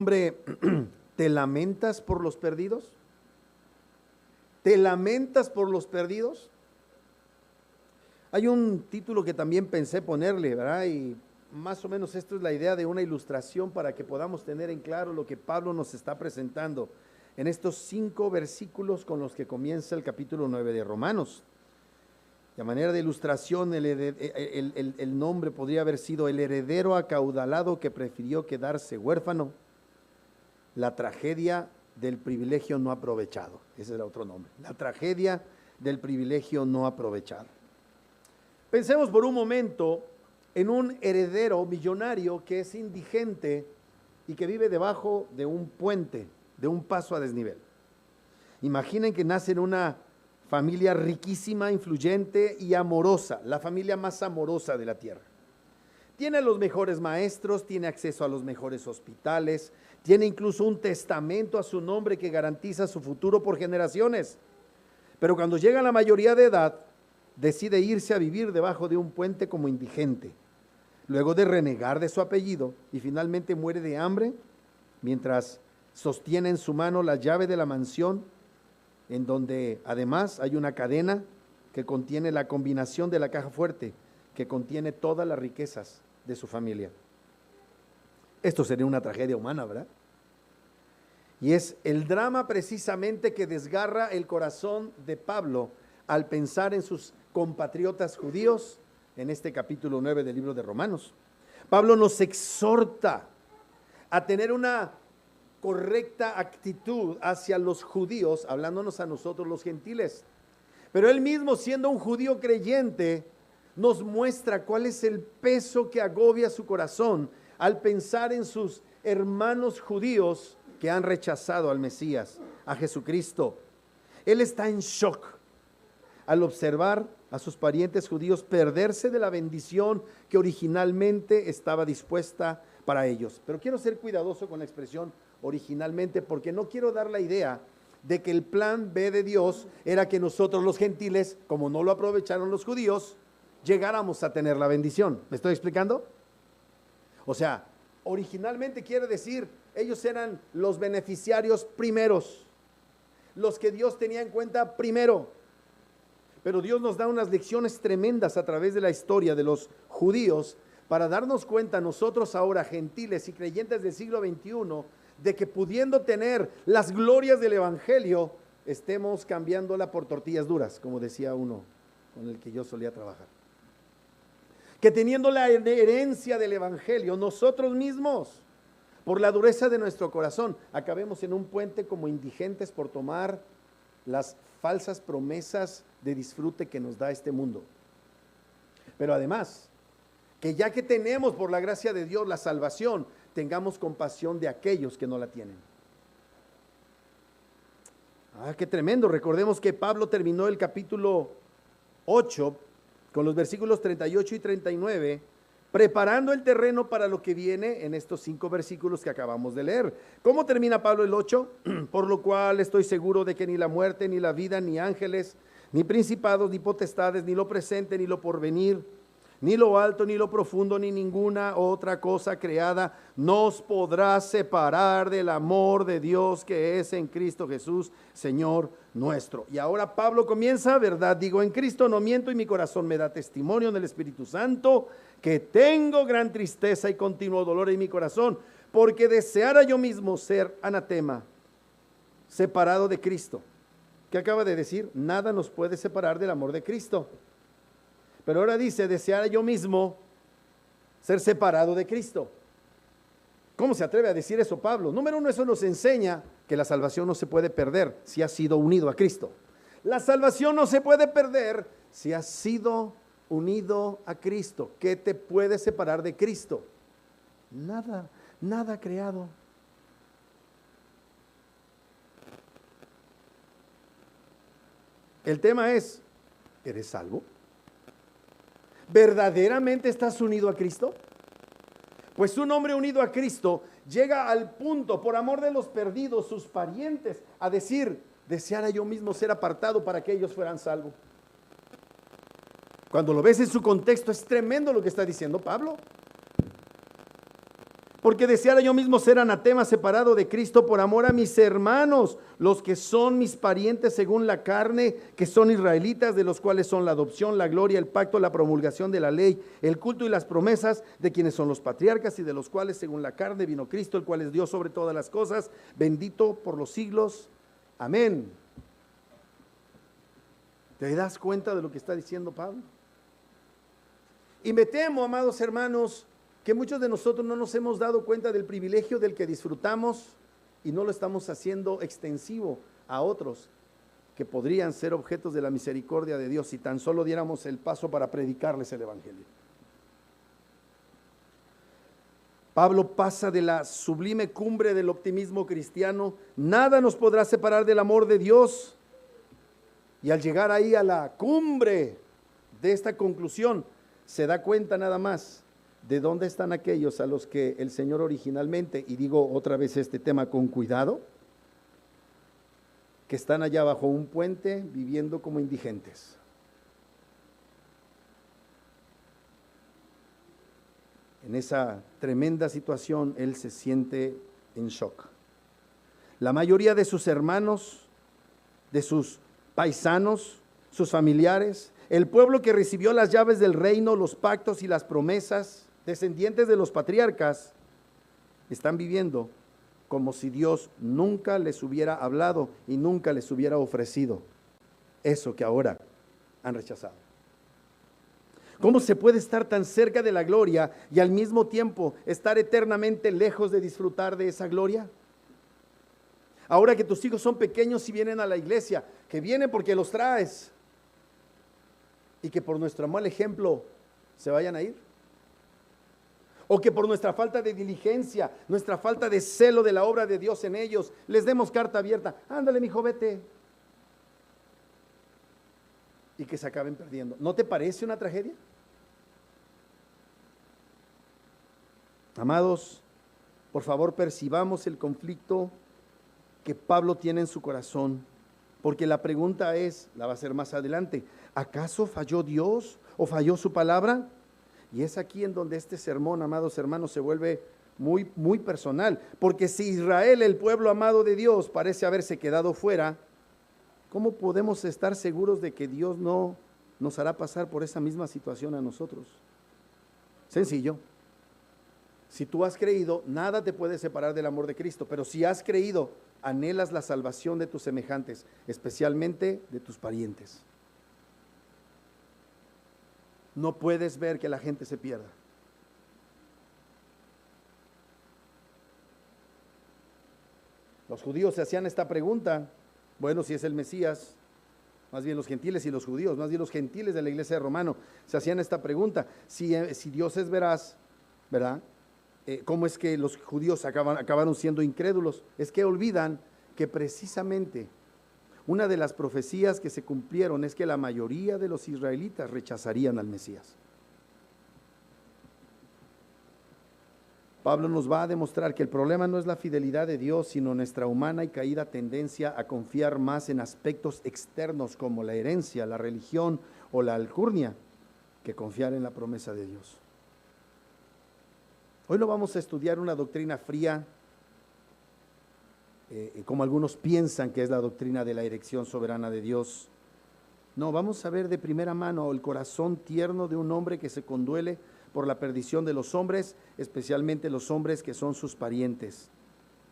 Hombre, ¿te lamentas por los perdidos? ¿Te lamentas por los perdidos? Hay un título que también pensé ponerle, ¿verdad? Y más o menos esto es la idea de una ilustración para que podamos tener en claro lo que Pablo nos está presentando en estos 5 versículos con los que comienza el capítulo 9 de Romanos. Y a manera de ilustración, el nombre podría haber sido el heredero acaudalado que prefirió quedarse huérfano. La tragedia del privilegio no aprovechado. Ese es el otro nombre. La tragedia del privilegio no aprovechado. Pensemos por un momento en un heredero millonario que es indigente y que vive debajo de un puente, de un paso a desnivel. Imaginen que nace en una familia riquísima, influyente y amorosa, la familia más amorosa de la tierra. Tiene los mejores maestros, tiene acceso a los mejores hospitales, tiene incluso un testamento a su nombre que garantiza su futuro por generaciones. Pero cuando llega a la mayoría de edad, decide irse a vivir debajo de un puente como indigente, luego de renegar de su apellido y finalmente muere de hambre mientras sostiene en su mano la llave de la mansión, en donde además hay una cadena que contiene la combinación de la caja fuerte, que contiene todas las riquezas de su familia. Esto sería una tragedia humana, ¿verdad? Y es el drama precisamente que desgarra el corazón de Pablo al pensar en sus compatriotas judíos en este capítulo 9 del libro de Romanos. Pablo nos exhorta a tener una correcta actitud hacia los judíos, hablándonos a nosotros los gentiles. Pero él mismo, siendo un judío creyente, nos muestra cuál es el peso que agobia su corazón al pensar en sus hermanos judíos que han rechazado al Mesías, a Jesucristo. Él está en shock al observar a sus parientes judíos perderse de la bendición que originalmente estaba dispuesta para ellos. Pero quiero ser cuidadoso con la expresión originalmente, porque no quiero dar la idea de que el plan B de Dios era que nosotros los gentiles, como no lo aprovecharon los judíos, llegáramos a tener la bendición. ¿Me estoy explicando? O sea, originalmente quiere decir, ellos eran los beneficiarios primeros, los que Dios tenía en cuenta primero. Pero Dios nos da unas lecciones tremendas a través de la historia de los judíos para darnos cuenta nosotros ahora, gentiles y creyentes del siglo XXI, de que pudiendo tener las glorias del evangelio, estemos cambiándola por tortillas duras, como decía uno con el que yo solía trabajar. Que teniendo la herencia del evangelio, nosotros mismos, por la dureza de nuestro corazón, acabemos en un puente como indigentes por tomar las falsas promesas de disfrute que nos da este mundo. Pero además, que ya que tenemos por la gracia de Dios la salvación, tengamos compasión de aquellos que no la tienen. Qué tremendo. Recordemos que Pablo terminó el capítulo 8 con los versículos 38 y 39, preparando el terreno para lo que viene en estos 5 versículos que acabamos de leer. ¿Cómo termina Pablo el 8? Por lo cual estoy seguro de que ni la muerte, ni la vida, ni ángeles, ni principados, ni potestades, ni lo presente, ni lo porvenir, ni lo alto, ni lo profundo, ni ninguna otra cosa creada nos podrá separar del amor de Dios que es en Cristo Jesús, Señor nuestro. Y ahora Pablo comienza, verdad digo en Cristo, no miento, y mi corazón me da testimonio en el Espíritu Santo, que tengo gran tristeza y continuo dolor en mi corazón, porque deseara yo mismo ser anatema, separado de Cristo. ¿Qué acaba de decir? Nada nos puede separar del amor de Cristo. Pero ahora dice, deseara yo mismo ser separado de Cristo. ¿Cómo se atreve a decir eso Pablo? Número 1, eso nos enseña que la salvación no se puede perder si has sido unido a Cristo. La salvación no se puede perder si has sido unido a Cristo. ¿Qué te puede separar de Cristo? Nada, nada creado. El tema es, ¿eres salvo? ¿Verdaderamente estás unido a Cristo? Pues un hombre unido a Cristo llega al punto, por amor de los perdidos, sus parientes, a decir, deseara yo mismo ser apartado para que ellos fueran salvos. Cuando lo ves en su contexto, es tremendo lo que está diciendo Pablo. Porque deseara yo mismo ser anatema, separado de Cristo por amor a mis hermanos, los que son mis parientes según la carne, que son israelitas, de los cuales son la adopción, la gloria, el pacto, la promulgación de la ley, el culto y las promesas, de quienes son los patriarcas y de los cuales según la carne vino Cristo, el cual es Dios sobre todas las cosas, bendito por los siglos. Amén. ¿Te das cuenta de lo que está diciendo Pablo? Y me temo, amados hermanos, que muchos de nosotros no nos hemos dado cuenta del privilegio del que disfrutamos y no lo estamos haciendo extensivo a otros que podrían ser objetos de la misericordia de Dios si tan solo diéramos el paso para predicarles el evangelio. Pablo pasa de la sublime cumbre del optimismo cristiano: nada nos podrá separar del amor de Dios. Y al llegar ahí a la cumbre de esta conclusión, se da cuenta nada más de dónde están aquellos a los que el Señor originalmente, y digo otra vez este tema con cuidado, que están allá bajo un puente viviendo como indigentes. En esa tremenda situación, él se siente en shock. La mayoría de sus hermanos, de sus paisanos, sus familiares, el pueblo que recibió las llaves del reino, los pactos y las promesas, descendientes de los patriarcas, están viviendo como si Dios nunca les hubiera hablado y nunca les hubiera ofrecido eso que ahora han rechazado. ¿Cómo se puede estar tan cerca de la gloria y al mismo tiempo estar eternamente lejos de disfrutar de esa gloria? Ahora que tus hijos son pequeños y vienen a la iglesia, que vienen porque los traes, y que por nuestro mal ejemplo se vayan a ir. O que por nuestra falta de diligencia, nuestra falta de celo de la obra de Dios en ellos, les demos carta abierta: ándale, mijo, vete. Y que se acaben perdiendo. ¿No te parece una tragedia? Amados, por favor percibamos el conflicto que Pablo tiene en su corazón, porque la pregunta es, la va a hacer más adelante: ¿acaso falló Dios o falló su palabra? Y es aquí en donde este sermón, amados hermanos, se vuelve muy, muy personal, porque si Israel, el pueblo amado de Dios, parece haberse quedado fuera, ¿cómo podemos estar seguros de que Dios no nos hará pasar por esa misma situación a nosotros? Sencillo. Si tú has creído, nada te puede separar del amor de Cristo, pero si has creído, anhelas la salvación de tus semejantes, especialmente de tus parientes. No puedes ver que la gente se pierda. Los judíos se hacían esta pregunta: bueno, si es el Mesías, más bien los gentiles y los judíos, más bien los gentiles de la iglesia de Romano, se hacían esta pregunta: si Dios es veraz, ¿verdad? ¿Cómo es que los judíos acabaron siendo incrédulos? Es que olvidan que precisamente una de las profecías que se cumplieron es que la mayoría de los israelitas rechazarían al Mesías. Pablo nos va a demostrar que el problema no es la fidelidad de Dios, sino nuestra humana y caída tendencia a confiar más en aspectos externos como la herencia, la religión o la alcurnia, que confiar en la promesa de Dios. Hoy no vamos a estudiar una doctrina fría, como algunos piensan que es la doctrina de la elección soberana de Dios. No, vamos a ver de primera mano el corazón tierno de un hombre que se conduele por la perdición de los hombres, especialmente los hombres que son sus parientes.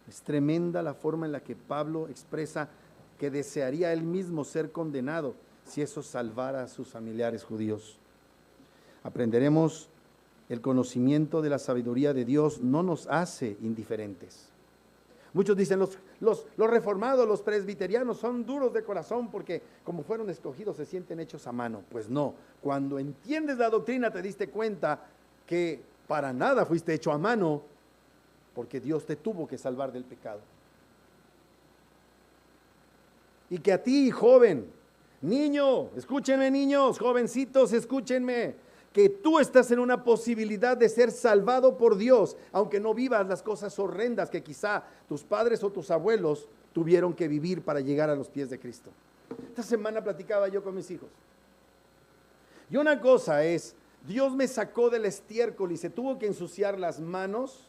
Es tremenda la forma en la que Pablo expresa que desearía él mismo ser condenado si eso salvara a sus familiares judíos. Aprenderemos el conocimiento de la sabiduría de Dios no nos hace indiferentes. Muchos dicen, los reformados, los presbiterianos son duros de corazón porque como fueron escogidos se sienten hechos a mano. Pues no, cuando entiendes la doctrina te diste cuenta que para nada fuiste hecho a mano, porque Dios te tuvo que salvar del pecado. Y que a ti, joven, niño, escúchenme niños, jovencitos, escúchenme, que tú estás en una posibilidad de ser salvado por Dios, aunque no vivas las cosas horrendas que quizá tus padres o tus abuelos tuvieron que vivir para llegar a los pies de Cristo. Esta semana platicaba yo con mis hijos. Y una cosa es, Dios me sacó del estiércol y se tuvo que ensuciar las manos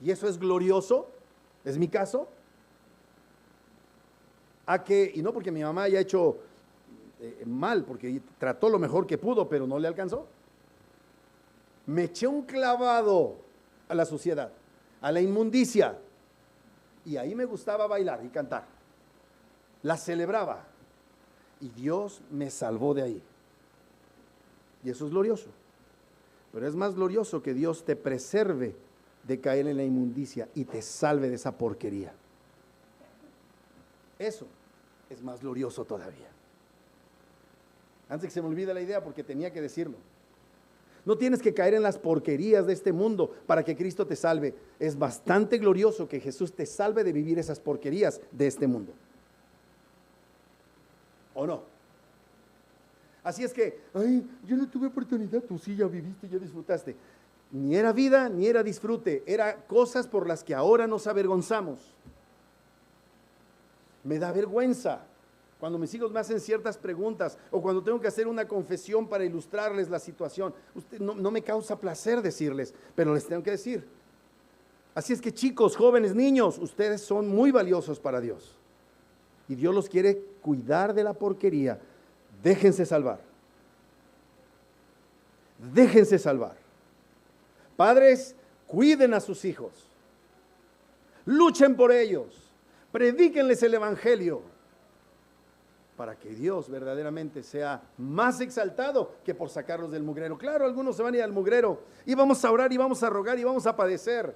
y eso es glorioso, es mi caso, y no porque mi mamá haya hecho mal, porque trató lo mejor que pudo, pero no le alcanzó. Me eché un clavado a la suciedad, a la inmundicia, y ahí me gustaba bailar y cantar. La celebraba, y Dios me salvó de ahí. Y eso es glorioso. Pero es más glorioso que Dios te preserve de caer en la inmundicia y te salve de esa porquería. Eso es más glorioso todavía. Antes que se me olvide la idea, porque tenía que decirlo. No tienes que caer en las porquerías de este mundo para que Cristo te salve. Es bastante glorioso que Jesús te salve de vivir esas porquerías de este mundo. ¿O no? Así es que, yo no tuve oportunidad, tú sí ya viviste, ya disfrutaste. Ni era vida, ni era disfrute, era cosas por las que ahora nos avergonzamos. Me da vergüenza cuando mis hijos me hacen ciertas preguntas o cuando tengo que hacer una confesión para ilustrarles la situación. No me causa placer decirles, pero les tengo que decir. Así es que chicos, jóvenes, niños, ustedes son muy valiosos para Dios. Y Dios los quiere cuidar de la porquería. Déjense salvar. Déjense salvar. Padres, cuiden a sus hijos. Luchen por ellos. Predíquenles el evangelio para que Dios verdaderamente sea más exaltado que por sacarlos del mugrero. Claro, algunos se van a ir al mugrero y vamos a orar y vamos a rogar y vamos a padecer.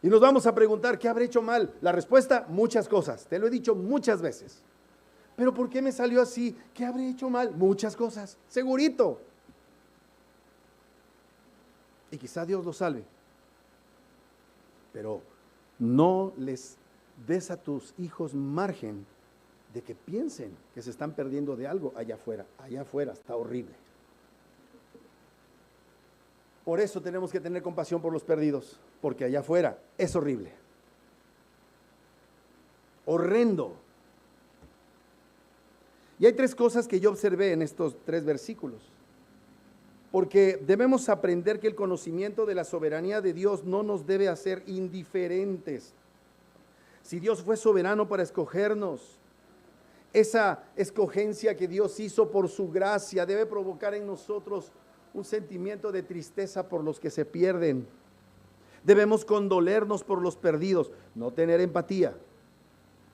Y nos vamos a preguntar, ¿qué habré hecho mal? La respuesta, muchas cosas. Te lo he dicho muchas veces. ¿Pero por qué me salió así? ¿Qué habré hecho mal? Muchas cosas, segurito. Y quizá Dios los salve. Pero no les des a tus hijos margen de que piensen que se están perdiendo de algo allá afuera. Allá afuera está horrible. Por eso tenemos que tener compasión por los perdidos, porque allá afuera es horrible. Horrendo. Y hay tres cosas que yo observé en estos 3 versículos. Porque debemos aprender que el conocimiento de la soberanía de Dios no nos debe hacer indiferentes. Si Dios fue soberano para escogernos, esa escogencia que Dios hizo por su gracia debe provocar en nosotros un sentimiento de tristeza por los que se pierden. Debemos condolernos por los perdidos, no tener empatía.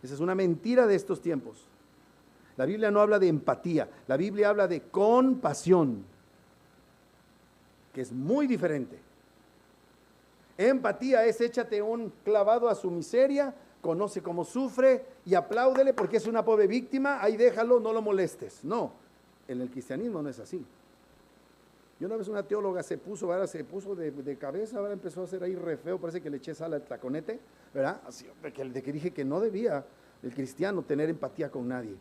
Esa es una mentira de estos tiempos. La Biblia no habla de empatía, la Biblia habla de compasión, que es muy diferente. Empatía es échate un clavado a su miseria, conoce cómo sufre y apláudele porque es una pobre víctima, ahí déjalo, no lo molestes. No, en el cristianismo no es así. Y una vez una teóloga se puso de cabeza, ahora empezó a hacer ahí re feo, parece que le eché sal al tlaconete, ¿verdad? Así, de que dije que no debía el cristiano tener empatía con nadie.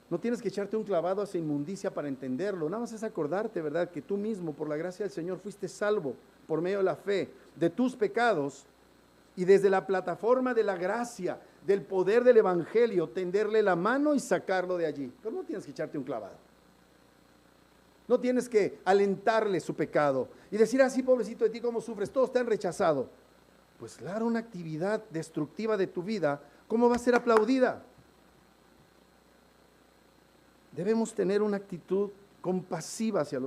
No tienes que echarte un clavado a esa inmundicia para entenderlo, nada más es acordarte, ¿verdad? Que tú mismo, por la gracia del Señor, fuiste salvo por medio de la fe de tus pecados y desde la plataforma de la gracia, del poder del evangelio, tenderle la mano y sacarlo de allí. Pero no tienes que echarte un clavado. No tienes que alentarle su pecado y decir, sí, pobrecito de ti, ¿cómo sufres? Todos te han rechazado. Pues claro, una actividad destructiva de tu vida, ¿cómo va a ser aplaudida? Debemos tener una actitud compasiva hacia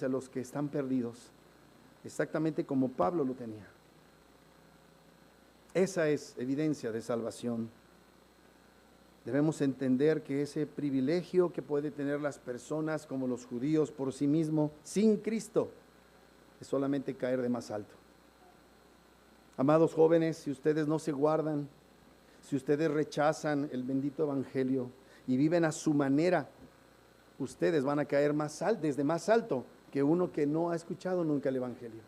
los que están perdidos, exactamente como Pablo lo tenía. Esa es evidencia de salvación. Debemos entender que ese privilegio que pueden tener las personas como los judíos por sí mismos, sin Cristo, es solamente caer de más alto. Amados jóvenes, si ustedes no se guardan, si ustedes rechazan el bendito evangelio y viven a su manera, ustedes van a caer desde más alto que uno que no ha escuchado nunca el evangelio.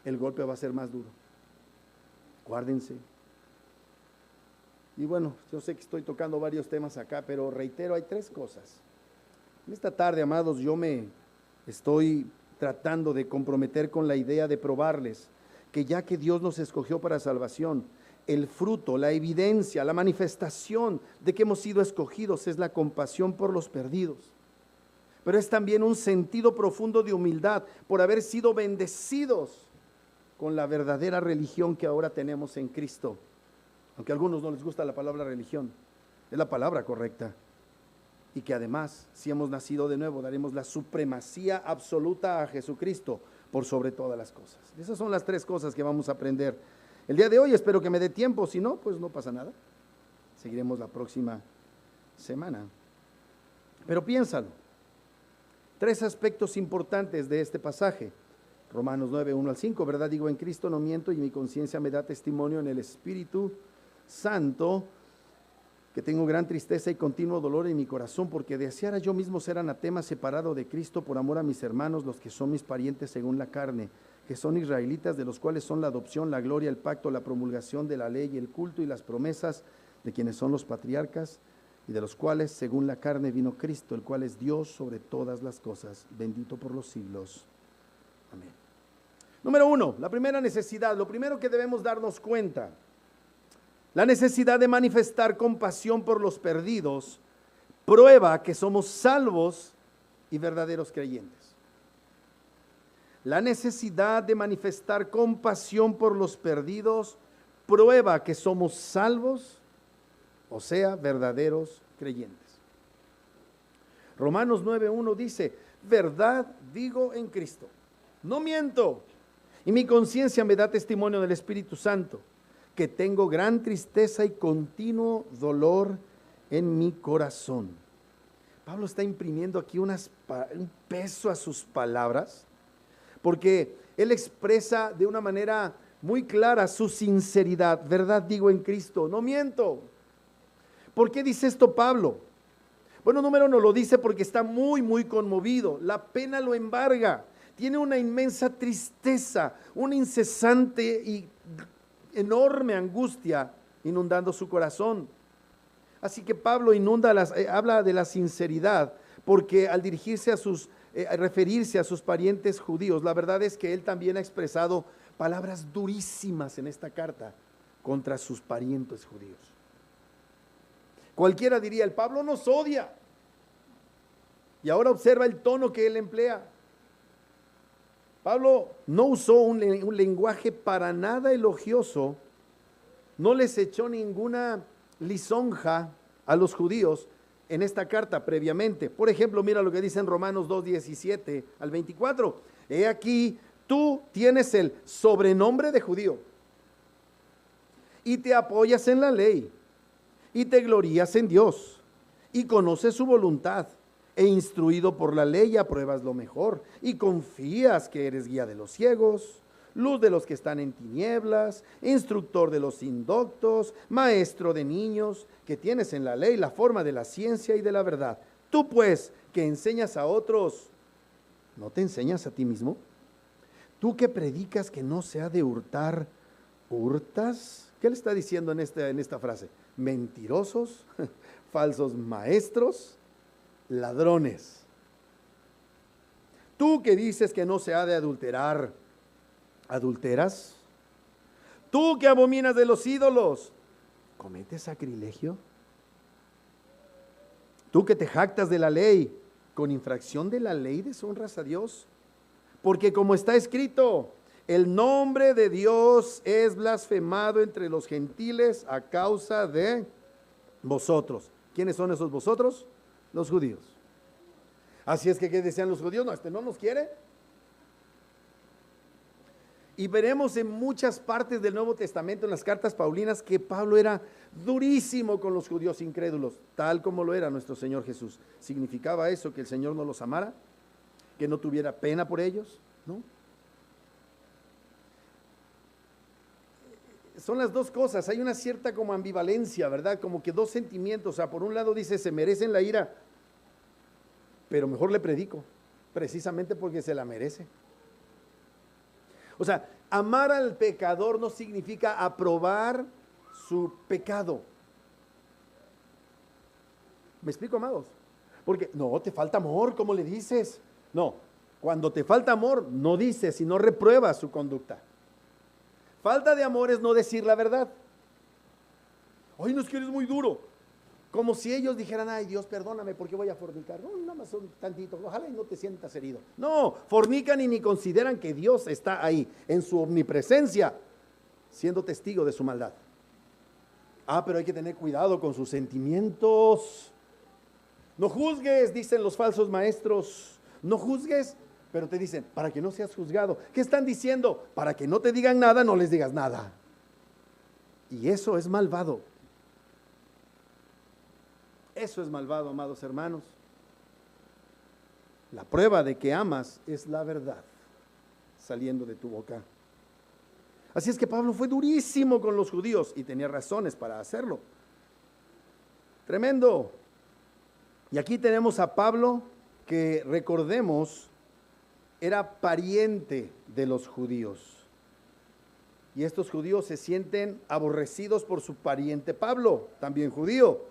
El golpe va a ser más duro. Guárdense. Y bueno, yo sé que estoy tocando varios temas acá, pero reitero, hay 3 cosas. En esta tarde, amados, yo me estoy tratando de comprometer con la idea de probarles que ya que Dios nos escogió para salvación, el fruto, la evidencia, la manifestación de que hemos sido escogidos es la compasión por los perdidos. Pero es también un sentido profundo de humildad por haber sido bendecidos con la verdadera religión que ahora tenemos en Cristo. Aunque a algunos no les gusta la palabra religión, es la palabra correcta. Y que además, si hemos nacido de nuevo, daremos la supremacía absoluta a Jesucristo por sobre todas las cosas. Esas son las 3 cosas que vamos a aprender el día de hoy. Espero que me dé tiempo, si no, pues no pasa nada. Seguiremos la próxima semana. Pero piénsalo. 3 aspectos importantes de este pasaje. Romanos 9, 1 al 5, verdad digo, en Cristo no miento y mi conciencia me da testimonio en el Espíritu Santo, que tengo gran tristeza y continuo dolor en mi corazón, porque deseara yo mismo ser anatema, separado de Cristo por amor a mis hermanos, los que son mis parientes según la carne, que son israelitas, de los cuales son la adopción, la gloria, el pacto, la promulgación de la ley, el culto y las promesas, de quienes son los patriarcas, y de los cuales según la carne vino Cristo, el cual es Dios sobre todas las cosas, bendito por los siglos. Amén. Número 1, la primera necesidad, lo primero que debemos darnos cuenta, la necesidad de manifestar compasión por los perdidos, prueba que somos salvos y verdaderos creyentes. La necesidad de manifestar compasión por los perdidos, prueba que somos salvos, o sea, verdaderos creyentes. Romanos 9:1 dice, verdad digo en Cristo, no miento, y mi conciencia me da testimonio del Espíritu Santo, que tengo gran tristeza y continuo dolor en mi corazón. Pablo está imprimiendo aquí un peso a sus palabras, porque él expresa de una manera muy clara su sinceridad. Verdad digo en Cristo, no miento. ¿Por qué dice esto Pablo? Bueno, número 1, lo dice porque está muy conmovido. La pena lo embarga. Tiene una inmensa tristeza, una incesante y enorme angustia inundando su corazón. Así que Pablo habla de la sinceridad, porque al dirigirse a referirse a sus parientes judíos, la verdad es que él también ha expresado palabras durísimas en esta carta contra sus parientes judíos. Cualquiera diría, el Pablo nos odia. Y ahora observa el tono que él emplea. Pablo no usó un lenguaje para nada elogioso, no les echó ninguna lisonja a los judíos en esta carta previamente. Por ejemplo, mira lo que dice en Romanos 2:17 al 24. He aquí, tú tienes el sobrenombre de judío y te apoyas en la ley y te glorías en Dios y conoces su voluntad. E instruido por la ley apruebas lo mejor y confías que eres guía de los ciegos, luz de los que están en tinieblas, instructor de los indoctos, maestro de niños, que tienes en la ley la forma de la ciencia y de la verdad. Tú pues, que enseñas a otros, ¿no te enseñas a ti mismo? Tú que predicas que no se ha de hurtar, ¿hurtas? ¿Qué le está diciendo en esta frase? Mentirosos, falsos maestros, ladrones. Tú que dices que no se ha de adulterar, ¿adulteras? Tú que abominas de los ídolos, ¿cometes sacrilegio? Tú que te jactas de la ley, ¿con infracción de la ley deshonras a Dios? Porque como está escrito, el nombre de Dios es blasfemado entre los gentiles a causa de vosotros. ¿Quiénes son esos vosotros? Los judíos. Así es que, ¿qué decían los judíos? No, este no nos quiere. Y veremos en muchas partes del Nuevo Testamento, en las cartas paulinas, que Pablo era durísimo con los judíos incrédulos, tal como lo era nuestro Señor Jesús. ¿Significaba eso que el Señor no los amara? ¿Que no tuviera pena por ellos? ¿No? Son las dos cosas, hay una cierta como ambivalencia, ¿verdad? Como que dos sentimientos, o sea, por un lado dice, se merecen la ira, pero mejor le predico, precisamente porque se la merece. O sea, amar al pecador no significa aprobar su pecado. ¿Me explico, amados? Porque, no, te falta amor, ¿cómo le dices? No, cuando te falta amor, no dices, sino repruebas su conducta. Falta de amor es no decir la verdad. Ay, no, es que eres muy duro. Como si ellos dijeran, ay Dios, perdóname, ¿por qué voy a fornicar? No, nada más un tantito, ojalá y no te sientas herido. No, fornican y ni consideran que Dios está ahí, en su omnipresencia, siendo testigo de su maldad. Ah, pero hay que tener cuidado con sus sentimientos. No juzgues, dicen los falsos maestros. No juzgues, pero te dicen, para que no seas juzgado. ¿Qué están diciendo? Para que no te digan nada, no les digas nada. Y eso es malvado. Eso es malvado, amados hermanos. La prueba de que amas es la verdad saliendo de tu boca. Así es que Pablo fue durísimo con los judíos y tenía razones para hacerlo. Tremendo. Y aquí tenemos a Pablo que, recordemos, era pariente de los judíos. Y estos judíos se sienten aborrecidos por su pariente Pablo, también judío.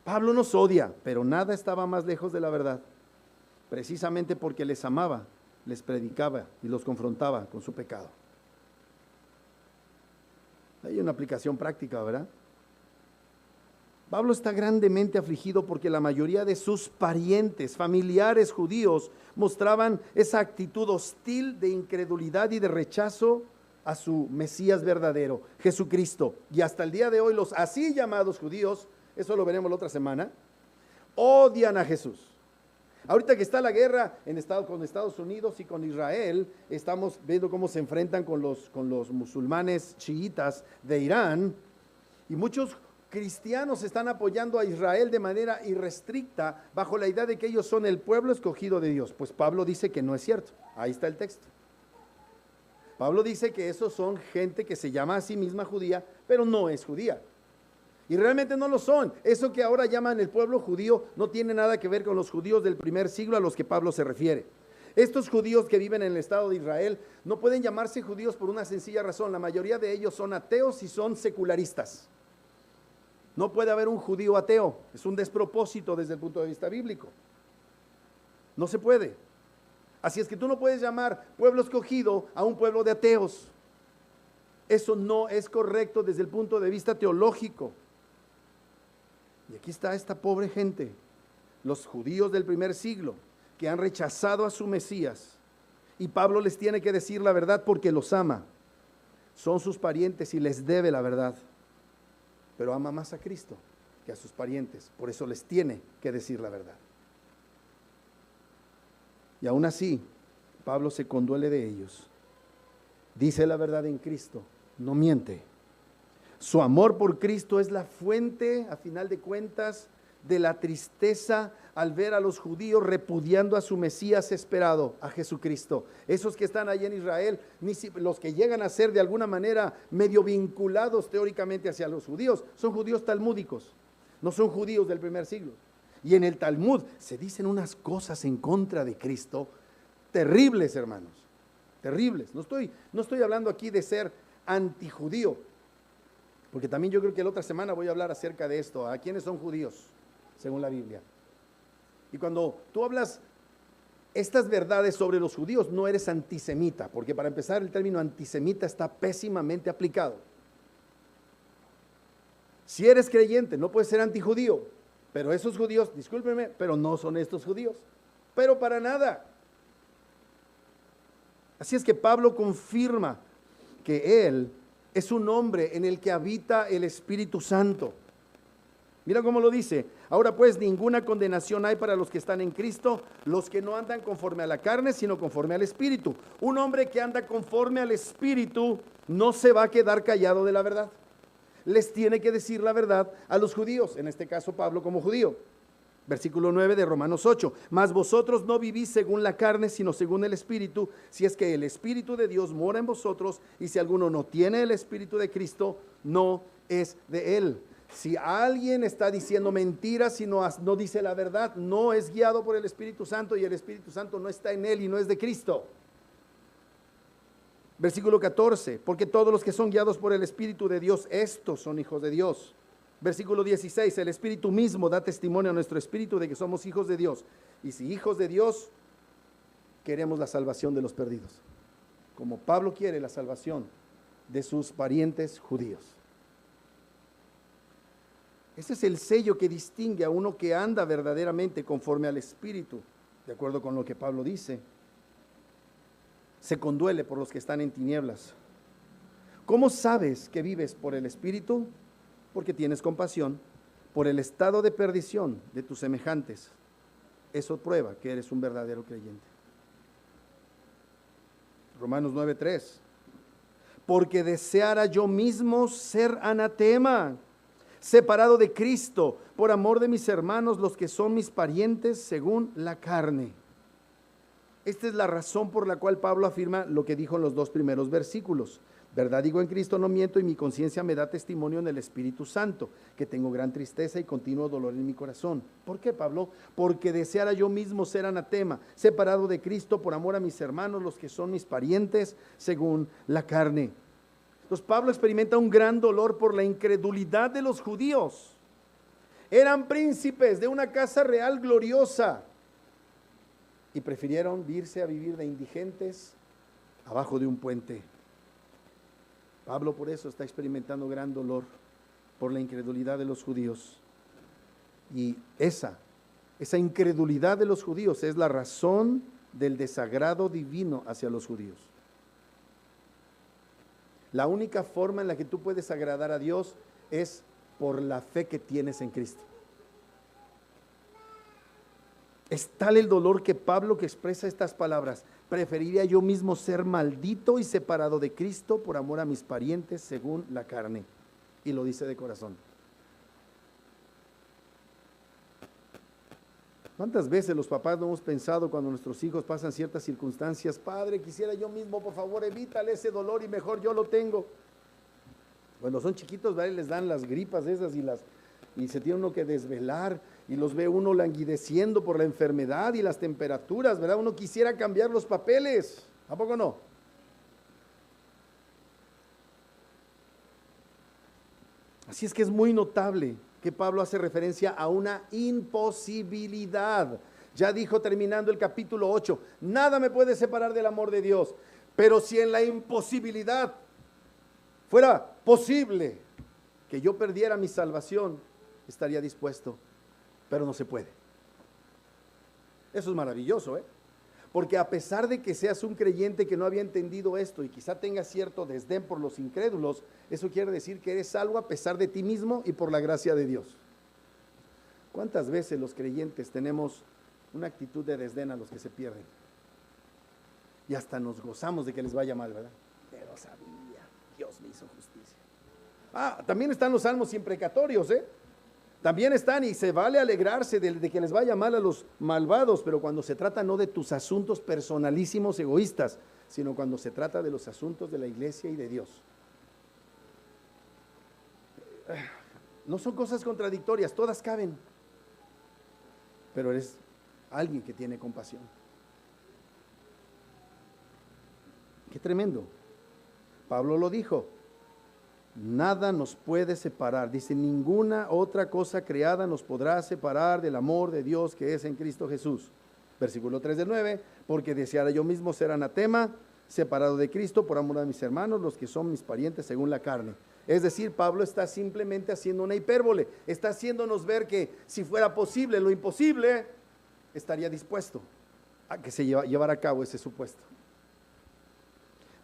Pablo nos odia, pero nada estaba más lejos de la verdad. Precisamente porque les amaba, les predicaba y los confrontaba con su pecado. Hay una aplicación práctica, ¿verdad? Pablo está grandemente afligido porque la mayoría de sus parientes, familiares judíos, mostraban esa actitud hostil de incredulidad y de rechazo a su Mesías verdadero, Jesucristo. Y hasta el día de hoy los así llamados judíos, eso lo veremos la otra semana, odian a Jesús. Ahorita que está la guerra con Estados Unidos y con Israel, estamos viendo cómo se enfrentan con los musulmanes chiitas de Irán, y muchos cristianos están apoyando a Israel de manera irrestricta bajo la idea de que ellos son el pueblo escogido de Dios. Pues Pablo dice que no es cierto. Ahí está el texto. Pablo dice que esos son gente que se llama a sí misma judía, pero no es judía. Y realmente no lo son. Eso que ahora llaman el pueblo judío no tiene nada que ver con los judíos del primer siglo a los que Pablo se refiere. Estos judíos que viven en el Estado de Israel no pueden llamarse judíos por una sencilla razón. La mayoría de ellos son ateos y son secularistas. No puede haber un judío ateo. Es un despropósito desde el punto de vista bíblico. No se puede. Así es que tú no puedes llamar pueblo escogido a un pueblo de ateos. Eso no es correcto desde el punto de vista teológico. Y aquí está esta pobre gente, los judíos del primer siglo, que han rechazado a su Mesías. Y Pablo les tiene que decir la verdad porque los ama. Son sus parientes y les debe la verdad. Pero ama más a Cristo que a sus parientes. Por eso les tiene que decir la verdad. Y aún así, Pablo se conduele de ellos. Dice la verdad en Cristo, no miente. Su amor por Cristo es la fuente, a final de cuentas, de la tristeza al ver a los judíos repudiando a su Mesías esperado, a Jesucristo. Esos que están allí en Israel, los que llegan a ser de alguna manera medio vinculados teóricamente hacia los judíos, son judíos talmúdicos, no son judíos del primer siglo. Y en el Talmud se dicen unas cosas en contra de Cristo terribles, hermanos, terribles. No estoy hablando aquí de ser antijudío, porque también yo creo que la otra semana voy a hablar acerca de esto, a quiénes son judíos, según la Biblia. Y cuando tú hablas estas verdades sobre los judíos, no eres antisemita, porque para empezar el término antisemita está pésimamente aplicado. Si eres creyente, no puedes ser antijudío, pero esos judíos, discúlpenme, pero no son estos judíos, pero para nada. Así es que Pablo confirma que él es un hombre en el que habita el Espíritu Santo. Mira cómo lo dice. Ahora pues ninguna condenación hay para los que están en Cristo, los que no andan conforme a la carne, sino conforme al Espíritu. Un hombre que anda conforme al Espíritu no se va a quedar callado de la verdad. Les tiene que decir la verdad a los judíos, en este caso Pablo como judío. Versículo 9 de Romanos 8. Mas vosotros no vivís según la carne, sino según el Espíritu, si es que el Espíritu de Dios mora en vosotros, y si alguno no tiene el Espíritu de Cristo, no es de él. Si alguien está diciendo mentiras y no dice la verdad, no es guiado por el Espíritu Santo, y el Espíritu Santo no está en él y no es de Cristo. Versículo 14. Porque todos los que son guiados por el Espíritu de Dios, estos son hijos de Dios. Versículo 16, el Espíritu mismo da testimonio a nuestro espíritu de que somos hijos de Dios. Y si hijos de Dios, queremos la salvación de los perdidos. Como Pablo quiere la salvación de sus parientes judíos. Ese es el sello que distingue a uno que anda verdaderamente conforme al Espíritu, de acuerdo con lo que Pablo dice. Se conduele por los que están en tinieblas. ¿Cómo sabes que vives por el Espíritu? Porque tienes compasión por el estado de perdición de tus semejantes. Eso prueba que eres un verdadero creyente. Romanos 9:3. Porque deseara yo mismo ser anatema, separado de Cristo, por amor de mis hermanos, los que son mis parientes según la carne. Esta es la razón por la cual Pablo afirma lo que dijo en los 2 primeros versículos. Verdad digo en Cristo, no miento, y mi conciencia me da testimonio en el Espíritu Santo, que tengo gran tristeza y continuo dolor en mi corazón. ¿Por qué, Pablo? Porque deseara yo mismo ser anatema, separado de Cristo por amor a mis hermanos, los que son mis parientes según la carne. Entonces Pablo experimenta un gran dolor por la incredulidad de los judíos. Eran príncipes de una casa real gloriosa y prefirieron irse a vivir de indigentes abajo de un puente. Pablo por eso está experimentando gran dolor por la incredulidad de los judíos. Y esa incredulidad de los judíos es la razón del desagrado divino hacia los judíos. La única forma en la que tú puedes agradar a Dios es por la fe que tienes en Cristo. Es tal el dolor que Pablo, que expresa estas palabras: preferiría yo mismo ser maldito y separado de Cristo por amor a mis parientes según la carne. Y lo dice de corazón. ¿Cuántas veces los papás no hemos pensado cuando nuestros hijos pasan ciertas circunstancias? Padre, quisiera yo mismo, por favor, evítale ese dolor y mejor yo lo tengo. Cuando son chiquitos, ¿vale? Les dan las gripas esas y se tiene uno que desvelar y los ve uno languideciendo por la enfermedad y las temperaturas, ¿verdad? Uno quisiera cambiar los papeles, ¿a poco no? Así es que es muy notable que Pablo hace referencia a una imposibilidad. Ya dijo terminando el capítulo 8, nada me puede separar del amor de Dios, pero si en la imposibilidad fuera posible que yo perdiera mi salvación, estaría dispuesto, pero no se puede. Eso es maravilloso, porque a pesar de que seas un creyente que no había entendido esto y quizá tengas cierto desdén por los incrédulos, eso quiere decir que eres salvo a pesar de ti mismo y por la gracia de Dios. ¿Cuántas veces los creyentes tenemos una actitud de desdén a los que se pierden? Y hasta nos gozamos de que les vaya mal, ¿verdad? Pero sabía, Dios me hizo justicia. También están los salmos imprecatorios, También están, y se vale alegrarse de que les vaya mal a los malvados, pero cuando se trata no de tus asuntos personalísimos egoístas, sino cuando se trata de los asuntos de la iglesia y de Dios. No son cosas contradictorias, todas caben, pero eres alguien que tiene compasión. Qué tremendo. Pablo lo dijo. Nada nos puede separar, dice, ninguna otra cosa creada nos podrá separar del amor de Dios que es en Cristo Jesús. Versículo 3 del 9, porque deseara yo mismo ser anatema, separado de Cristo por amor a mis hermanos, los que son mis parientes según la carne. Es decir, Pablo está simplemente haciendo una hipérbole, está haciéndonos ver que si fuera posible lo imposible, estaría dispuesto a que se llevara a cabo ese supuesto.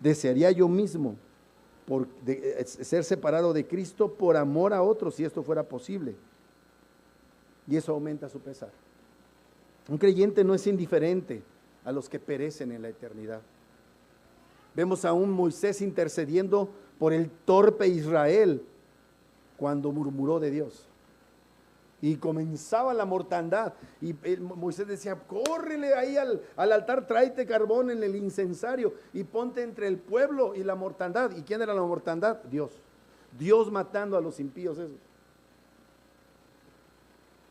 Desearía yo mismo ser separado de Cristo por amor a otros, si esto fuera posible. Y eso aumenta su pesar. Un creyente no es indiferente a los que perecen en la eternidad. Vemos a un Moisés intercediendo por el torpe Israel cuando murmuró de Dios. Y comenzaba la mortandad. Y Moisés decía, córrele ahí al altar, tráete carbón en el incensario y ponte entre el pueblo y la mortandad. ¿Y quién era la mortandad? Dios. Dios matando a los impíos esos.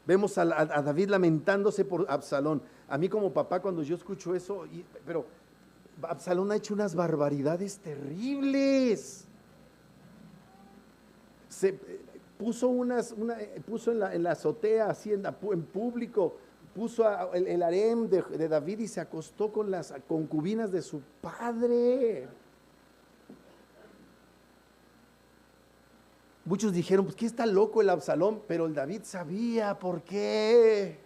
Vemos a David lamentándose por Absalón. A mí como papá cuando yo escucho eso, pero Absalón ha hecho unas barbaridades terribles. Puso en la azotea, así en público, puso el harem de David y se acostó con las concubinas de su padre. Muchos dijeron, pues ¿qué está loco el Absalón? Pero el David sabía por qué.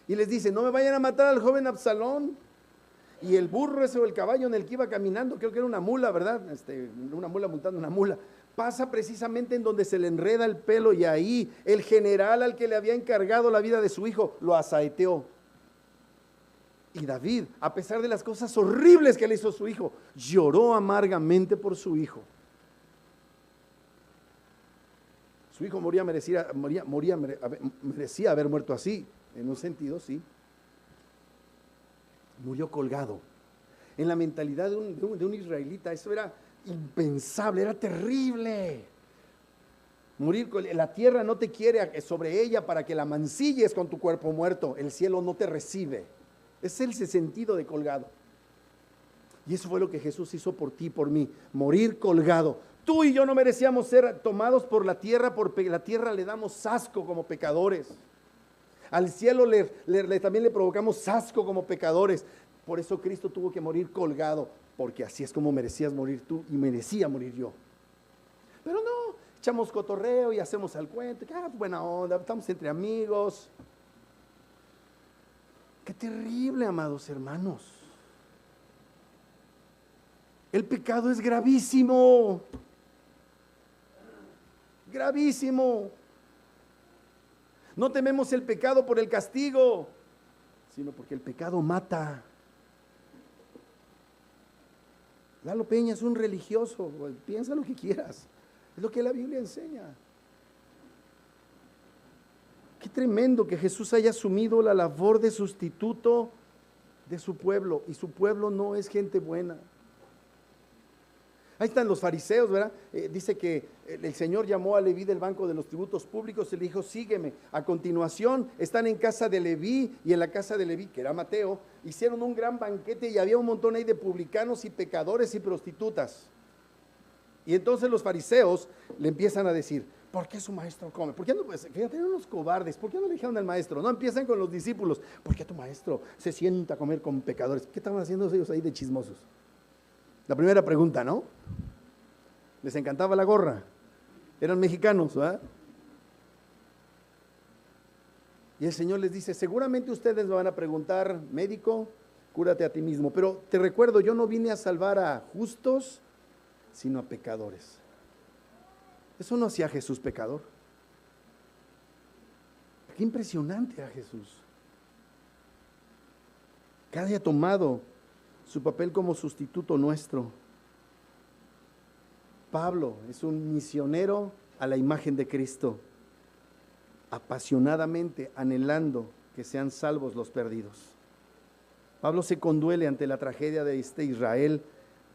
Y les dice, no me vayan a matar al joven Absalón. Y el burro ese o el caballo en el que iba caminando, creo que era una mula, ¿verdad? Una mula montando una mula. Pasa precisamente en donde se le enreda el pelo y ahí el general al que le había encargado la vida de su hijo lo asaeteó. Y David, a pesar de las cosas horribles que le hizo su hijo, lloró amargamente por su hijo. Su hijo merecía haber muerto así, en un sentido, sí. Murió colgado. En la mentalidad de un israelita, eso era impensable, era terrible. Morir, la tierra no te quiere sobre ella para que la mancilles con tu cuerpo muerto, el cielo no te recibe. Es ese sentido de colgado. Y eso fue lo que Jesús hizo por ti, por mí, morir colgado. Tú y yo no merecíamos ser tomados por la tierra, porque la tierra le damos asco como pecadores. Al cielo también le provocamos asco como pecadores. Por eso Cristo tuvo que morir colgado, porque así es como merecías morir tú y merecía morir yo. Pero no, echamos cotorreo y hacemos al cuento, que buena onda, estamos entre amigos. Qué terrible, amados hermanos. El pecado es gravísimo. Gravísimo. No tememos el pecado por el castigo, sino porque el pecado mata. Lalo Peña es un religioso, piensa lo que quieras, es lo que la Biblia enseña. Qué tremendo que Jesús haya asumido la labor de sustituto de su pueblo, y su pueblo no es gente buena. Ahí están los fariseos, ¿verdad? Dice que el Señor llamó a Leví del banco de los tributos públicos y le dijo, sígueme. A continuación están en casa de Leví, y en la casa de Leví, que era Mateo, hicieron un gran banquete y había un montón ahí de publicanos y pecadores y prostitutas. Y entonces los fariseos le empiezan a decir, ¿por qué su maestro come? ¿Por qué no? Pues, fíjate, eran unos cobardes. ¿Por qué no le dijeron al maestro? No empiezan con los discípulos. ¿Por qué tu maestro se sienta a comer con pecadores? ¿Qué estaban haciendo ellos ahí de chismosos? La primera pregunta, ¿no? Les encantaba la gorra. Eran mexicanos, ¿verdad? Y el Señor les dice, seguramente ustedes me van a preguntar, médico, cúrate a ti mismo. Pero te recuerdo, yo no vine a salvar a justos, sino a pecadores. Eso no hacía Jesús pecador. Qué impresionante a Jesús. Que haya tomado su papel como sustituto nuestro. Pablo es un misionero a la imagen de Cristo, apasionadamente anhelando que sean salvos los perdidos. Pablo se conduele ante la tragedia de este Israel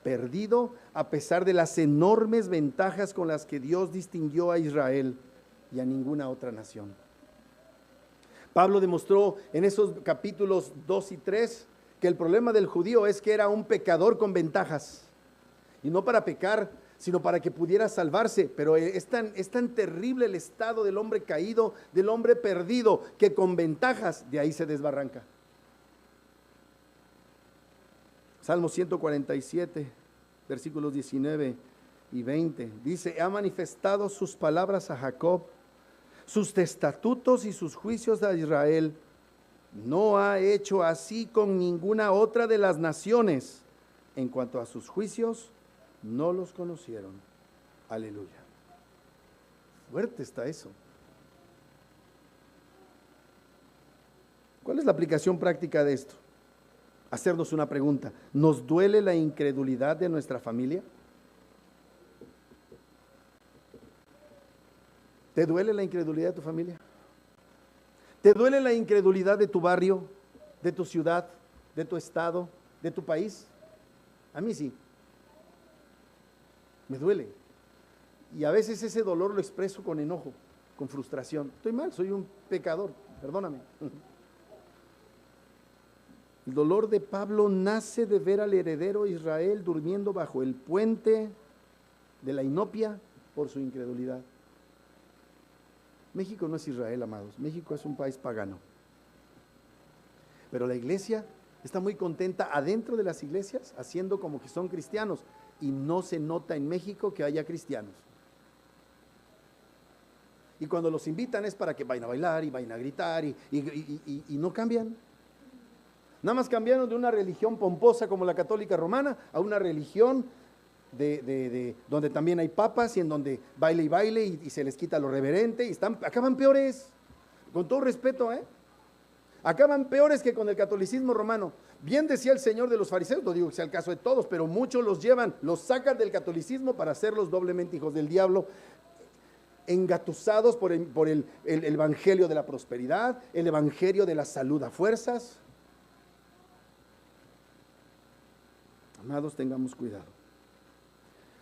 perdido, a pesar de las enormes ventajas con las que Dios distinguió a Israel y a ninguna otra nación. Pablo demostró en esos capítulos 2 y 3 que el problema del judío es que era un pecador con ventajas, y no para pecar, sino para que pudiera salvarse. Pero es tan terrible el estado del hombre caído, del hombre perdido, que con ventajas de ahí se desbarranca. Salmo 147, versículos 19 y 20, dice, ha manifestado sus palabras a Jacob, sus estatutos y sus juicios a Israel. No ha hecho así con ninguna otra de las naciones. En cuanto a sus juicios, no los conocieron. Aleluya. Fuerte está eso. ¿Cuál es la aplicación práctica de esto? Hacernos una pregunta. ¿Nos duele la incredulidad de nuestra familia? ¿Te duele la incredulidad de tu familia? ¿Te duele la incredulidad de tu barrio, de tu ciudad, de tu estado, de tu país? A mí sí. Me duele. Y a veces ese dolor lo expreso con enojo, con frustración. Estoy mal, soy un pecador, perdóname. El dolor de Pablo nace de ver al heredero Israel durmiendo bajo el puente de la inopia por su incredulidad. México no es Israel, amados. México es un país pagano. Pero la iglesia está muy contenta adentro de las iglesias, haciendo como que son cristianos, y no se nota en México que haya cristianos. Y cuando los invitan es para que vayan a bailar y vayan a gritar y no cambian. Nada más cambiaron de una religión pomposa como la católica romana a una religión donde también hay papas y en donde baile y baile y se les quita lo reverente y acaban peores, con todo respeto, acaban peores que con el catolicismo romano. Bien decía el Señor de los fariseos, no digo que sea el caso de todos, pero muchos los sacan del catolicismo para hacerlos doblemente hijos del diablo, engatusados por el evangelio de la prosperidad, el evangelio de la salud a fuerzas. Amados, tengamos cuidado.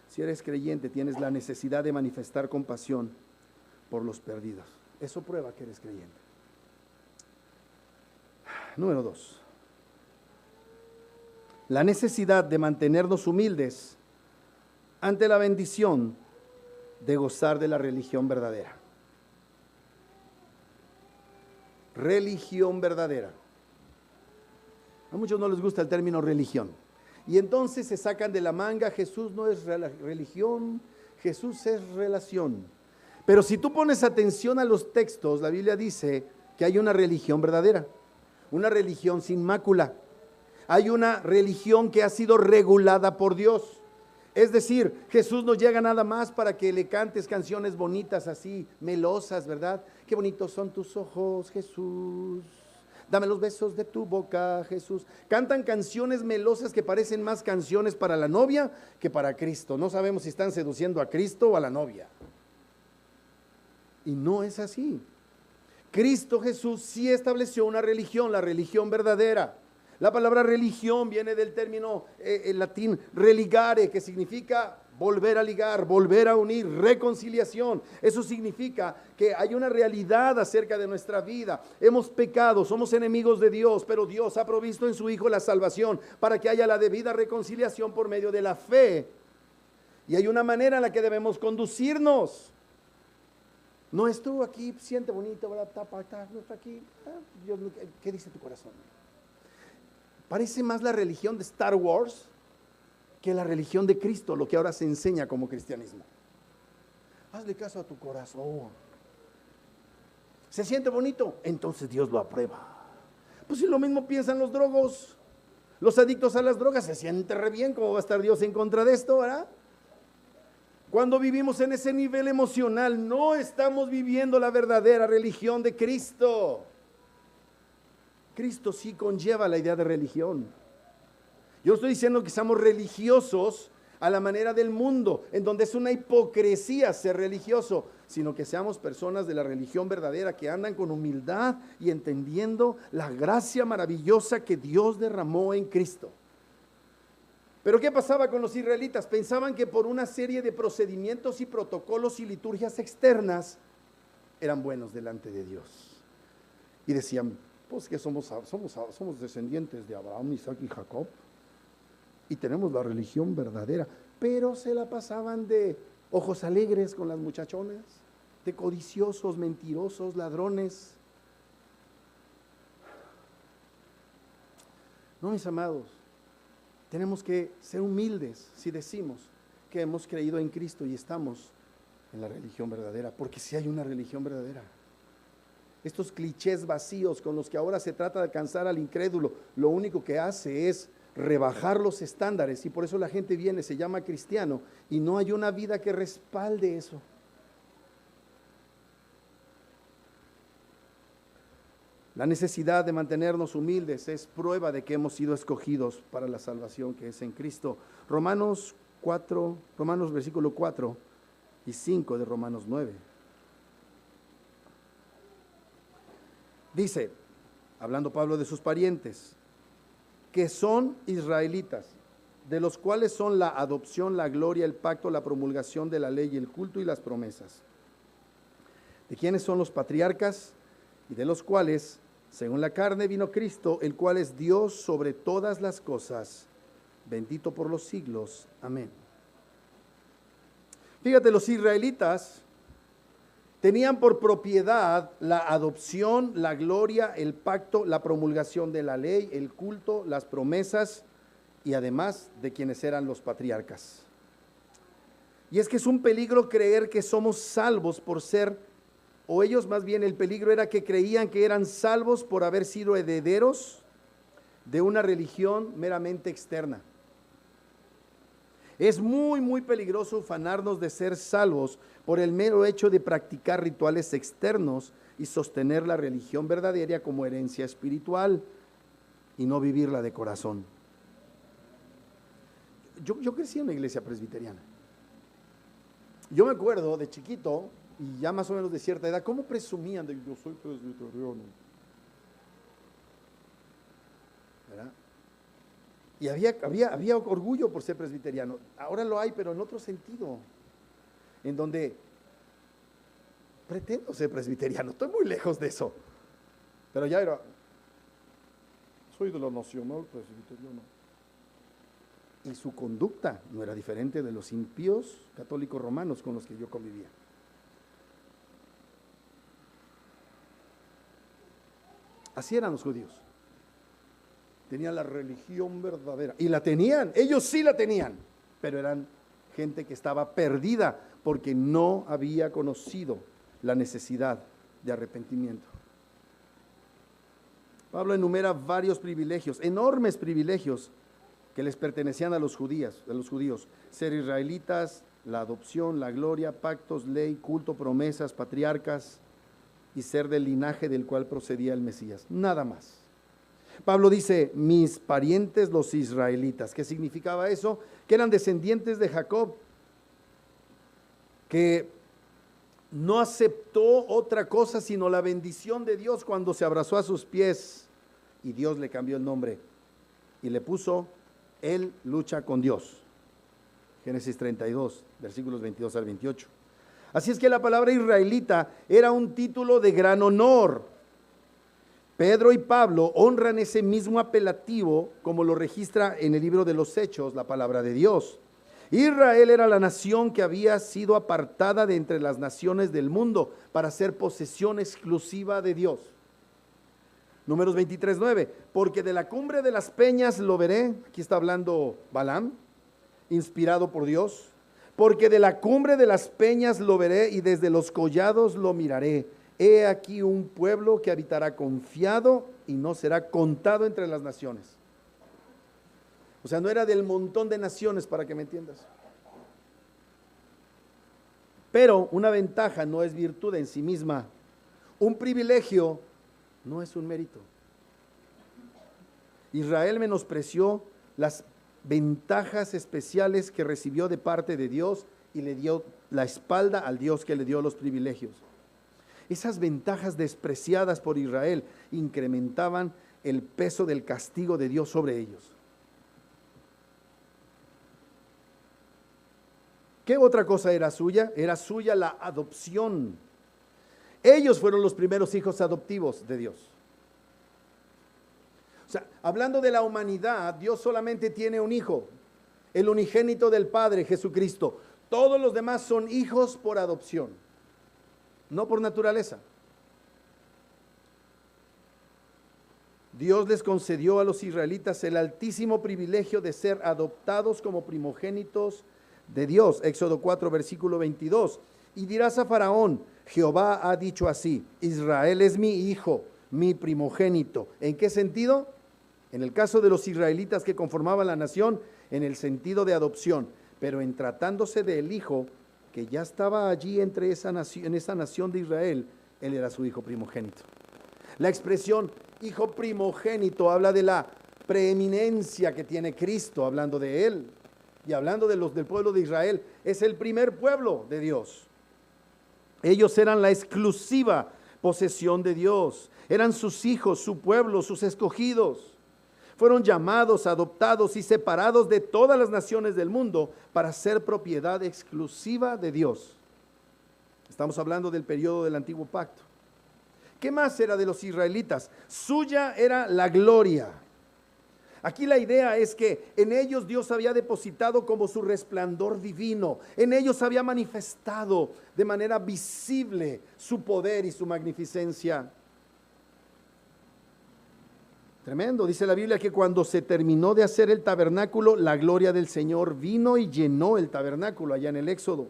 Si eres creyente, tienes la necesidad de manifestar compasión por los perdidos. Eso prueba que eres creyente. Número 2. La necesidad de mantenernos humildes ante la bendición de gozar de la religión verdadera. Religión verdadera. A muchos no les gusta el término religión. Y entonces se sacan de la manga, Jesús no es religión, Jesús es relación. Pero si tú pones atención a los textos, la Biblia dice que hay una religión verdadera, una religión sin mácula. Hay una religión que ha sido regulada por Dios. Es decir, Jesús no llega nada más para que le cantes canciones bonitas así, melosas, ¿verdad? Qué bonitos son tus ojos, Jesús. Dame los besos de tu boca, Jesús. Cantan canciones melosas que parecen más canciones para la novia que para Cristo. No sabemos si están seduciendo a Cristo o a la novia. Y no es así. Cristo Jesús sí estableció una religión, la religión verdadera. La palabra religión viene del término en latín religare, que significa volver a ligar, volver a unir, reconciliación. Eso significa que hay una realidad acerca de nuestra vida. Hemos pecado, somos enemigos de Dios, pero Dios ha provisto en su Hijo la salvación para que haya la debida reconciliación por medio de la fe. Y hay una manera en la que debemos conducirnos. No estuvo aquí, siente bonito, ¿verdad? No está aquí. Dios, ¿qué dice tu corazón? Parece más la religión de Star Wars que la religión de Cristo, lo que ahora se enseña como cristianismo. Hazle caso a tu corazón. ¿Se siente bonito? Entonces Dios lo aprueba. Pues si lo mismo piensan los drogos, los adictos a las drogas, se siente re bien, ¿cómo va a estar Dios en contra de esto, verdad? Cuando vivimos en ese nivel emocional, no estamos viviendo la verdadera religión de Cristo. Cristo sí conlleva la idea de religión. Yo estoy diciendo que seamos religiosos a la manera del mundo, en donde es una hipocresía ser religioso, sino que seamos personas de la religión verdadera que andan con humildad y entendiendo la gracia maravillosa que Dios derramó en Cristo. Pero ¿qué pasaba con los israelitas? Pensaban que por una serie de procedimientos y protocolos y liturgias externas eran buenos delante de Dios. Y decían, pues que somos descendientes de Abraham, Isaac y Jacob. Y tenemos la religión verdadera, pero se la pasaban de ojos alegres con las muchachonas, de codiciosos, mentirosos, ladrones. No, mis amados, tenemos que ser humildes si decimos que hemos creído en Cristo y estamos en la religión verdadera, porque si hay una religión verdadera. Estos clichés vacíos con los que ahora se trata de alcanzar al incrédulo, lo único que hace es rebajar los estándares, y por eso la gente viene, se llama cristiano, y no hay una vida que respalde eso. La necesidad de mantenernos humildes es prueba de que hemos sido escogidos para la salvación que es en Cristo. Romanos versículo 4 y 5 de Romanos 9. Dice, hablando Pablo de sus parientes, que son israelitas, de los cuales son la adopción, la gloria, el pacto, la promulgación de la ley, el culto y las promesas. ¿De quiénes son los patriarcas? Y de los cuales, según la carne, vino Cristo, el cual es Dios sobre todas las cosas, bendito por los siglos. Amén. Fíjate, los israelitas tenían por propiedad la adopción, la gloria, el pacto, la promulgación de la ley, el culto, las promesas y además de quienes eran los patriarcas. Y es que es un peligro creer que somos salvos por ser, o ellos más bien el peligro era que creían que eran salvos por haber sido herederos de una religión meramente externa. Es muy, muy peligroso ufanarnos de ser salvos por el mero hecho de practicar rituales externos y sostener la religión verdadera como herencia espiritual y no vivirla de corazón. Yo crecí en una iglesia presbiteriana. Yo me acuerdo de chiquito, y ya más o menos de cierta edad, cómo presumían de yo soy presbiteriano. ¿Verdad? Y había orgullo por ser presbiteriano. Ahora lo hay, pero en otro sentido, en donde pretendo ser presbiteriano. Estoy muy lejos de eso. Pero ya era, soy de la nacional presbiteriana. Y su conducta no era diferente de los impíos católicos romanos con los que yo convivía. Así eran los judíos. Tenían la religión verdadera. Y la tenían, ellos sí la tenían. Pero eran gente que estaba perdida porque no había conocido la necesidad de arrepentimiento. Pablo enumera varios privilegios, enormes privilegios que les pertenecían a los judíos, ser israelitas, la adopción, la gloria, pactos, ley, culto, promesas, patriarcas y ser del linaje del cual procedía el Mesías, nada más. Pablo dice, mis parientes los israelitas. ¿Qué significaba eso? Que eran descendientes de Jacob, que no aceptó otra cosa sino la bendición de Dios cuando se abrazó a sus pies y Dios le cambió el nombre y le puso, él lucha con Dios. Génesis 32, versículos 22 al 28. Así es que la palabra israelita era un título de gran honor. Pedro y Pablo honran ese mismo apelativo como lo registra en el libro de los Hechos, la palabra de Dios. Israel era la nación que había sido apartada de entre las naciones del mundo para ser posesión exclusiva de Dios. Números 23:9, porque de la cumbre de las peñas lo veré, aquí está hablando Balaam, inspirado por Dios, porque de la cumbre de las peñas lo veré y desde los collados lo miraré. He aquí un pueblo que habitará confiado y no será contado entre las naciones. O sea, no era del montón de naciones, para que me entiendas. Pero una ventaja no es virtud en sí misma. Un privilegio no es un mérito. Israel menospreció las ventajas especiales que recibió de parte de Dios y le dio la espalda al Dios que le dio los privilegios. Esas ventajas despreciadas por Israel incrementaban el peso del castigo de Dios sobre ellos. ¿Qué otra cosa era suya? Era suya la adopción. Ellos fueron los primeros hijos adoptivos de Dios. O sea, hablando de la humanidad, Dios solamente tiene un hijo, el unigénito del Padre, Jesucristo. Todos los demás son hijos por adopción, no por naturaleza. Dios les concedió a los israelitas el altísimo privilegio de ser adoptados como primogénitos de Dios. Éxodo 4, versículo 22. Y dirás a Faraón, Jehová ha dicho así, Israel es mi hijo, mi primogénito. ¿En qué sentido? En el caso de los israelitas que conformaban la nación, en el sentido de adopción, pero en tratándose del hijo que ya estaba allí entre esa nación, en esa nación de Israel, él era su hijo primogénito. La expresión hijo primogénito habla de la preeminencia que tiene Cristo, hablando de él y hablando de los del pueblo de Israel. Es el primer pueblo de Dios. Ellos eran la exclusiva posesión de Dios, eran sus hijos, su pueblo, sus escogidos. Fueron llamados, adoptados y separados de todas las naciones del mundo para ser propiedad exclusiva de Dios. Estamos hablando del periodo del antiguo pacto. ¿Qué más era de los israelitas? Suya era la gloria. Aquí la idea es que en ellos Dios había depositado como su resplandor divino. En ellos había manifestado de manera visible su poder y su magnificencia. Tremendo. Dice la Biblia que cuando se terminó de hacer el tabernáculo, la gloria del Señor vino y llenó el tabernáculo allá en el Éxodo.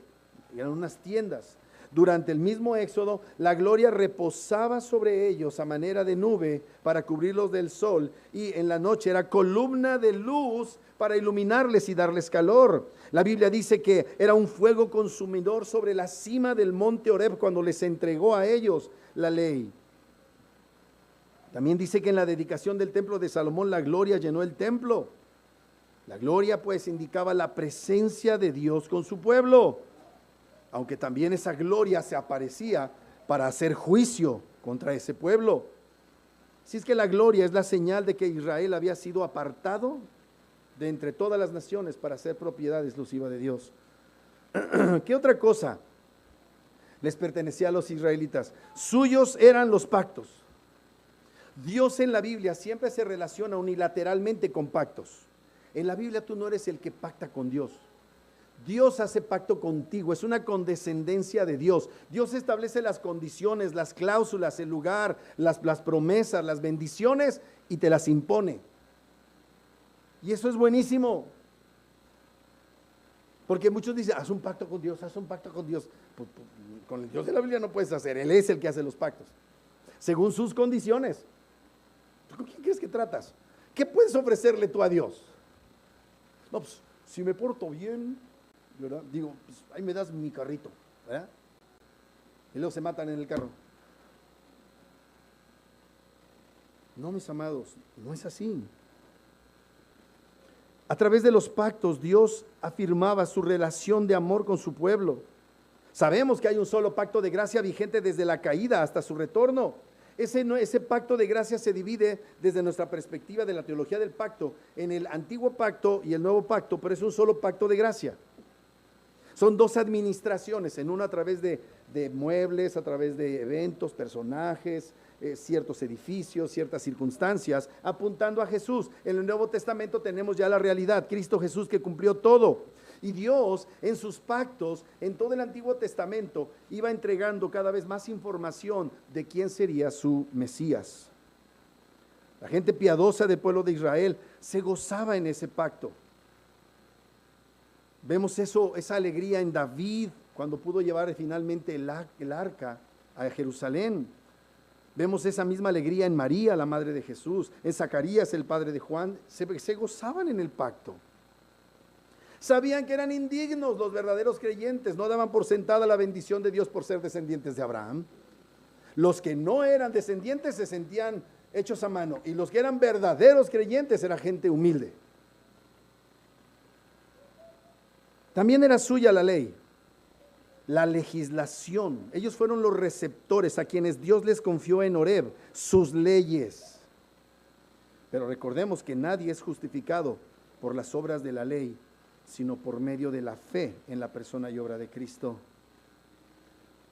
Eran unas tiendas. Durante el mismo Éxodo, la gloria reposaba sobre ellos a manera de nube para cubrirlos del sol, y en la noche era columna de luz para iluminarles y darles calor. La Biblia dice que era un fuego consumidor sobre la cima del monte Horeb cuando les entregó a ellos la ley. También dice que en la dedicación del templo de Salomón la gloria llenó el templo. La gloria pues indicaba la presencia de Dios con su pueblo, aunque también esa gloria se aparecía para hacer juicio contra ese pueblo. Si es que la gloria es la señal de que Israel había sido apartado de entre todas las naciones para ser propiedad exclusiva de Dios. ¿Qué otra cosa les pertenecía a los israelitas? Suyos eran los pactos. Dios en la Biblia siempre se relaciona unilateralmente con pactos. En la Biblia tú no eres el que pacta con Dios. Dios hace pacto contigo, es una condescendencia de Dios. Dios establece las condiciones, las cláusulas, el lugar, las promesas, las bendiciones, y te las impone. Y eso es buenísimo. Porque muchos dicen, haz un pacto con Dios, haz un pacto con Dios. Pues, con el Dios de la Biblia no puedes hacer, Él es el que hace los pactos, según sus condiciones. ¿Con quién crees que tratas? ¿Qué puedes ofrecerle tú a Dios? No, pues, si me porto bien, ¿verdad? Digo, pues, ahí me das mi carrito, ¿verdad? Y luego se matan en el carro. No, mis amados, no es así. A través de los pactos, Dios afirmaba su relación de amor con su pueblo. Sabemos que hay un solo pacto de gracia vigente desde la caída hasta su retorno. Ese pacto de gracia se divide desde nuestra perspectiva de la teología del pacto en el antiguo pacto y el nuevo pacto, pero es un solo pacto de gracia. Son dos administraciones, en uno a través de muebles, a través de eventos, personajes, ciertos edificios, ciertas circunstancias, apuntando a Jesús. En el Nuevo Testamento tenemos ya la realidad, Cristo Jesús que cumplió todo. Y Dios en sus pactos, en todo el Antiguo Testamento, iba entregando cada vez más información de quién sería su Mesías. La gente piadosa del pueblo de Israel se gozaba en ese pacto. Vemos esa alegría en David cuando pudo llevar finalmente el arca a Jerusalén. Vemos esa misma alegría en María, la madre de Jesús, en Zacarías, el padre de Juan. Se gozaban en el pacto. Sabían que eran indignos los verdaderos creyentes, no daban por sentada la bendición de Dios por ser descendientes de Abraham. Los que no eran descendientes se sentían hechos a mano, y los que eran verdaderos creyentes era gente humilde. También era suya la ley, la legislación. Ellos fueron los receptores a quienes Dios les confió en Horeb sus leyes. Pero recordemos que nadie es justificado por las obras de la ley, sino por medio de la fe en la persona y obra de Cristo.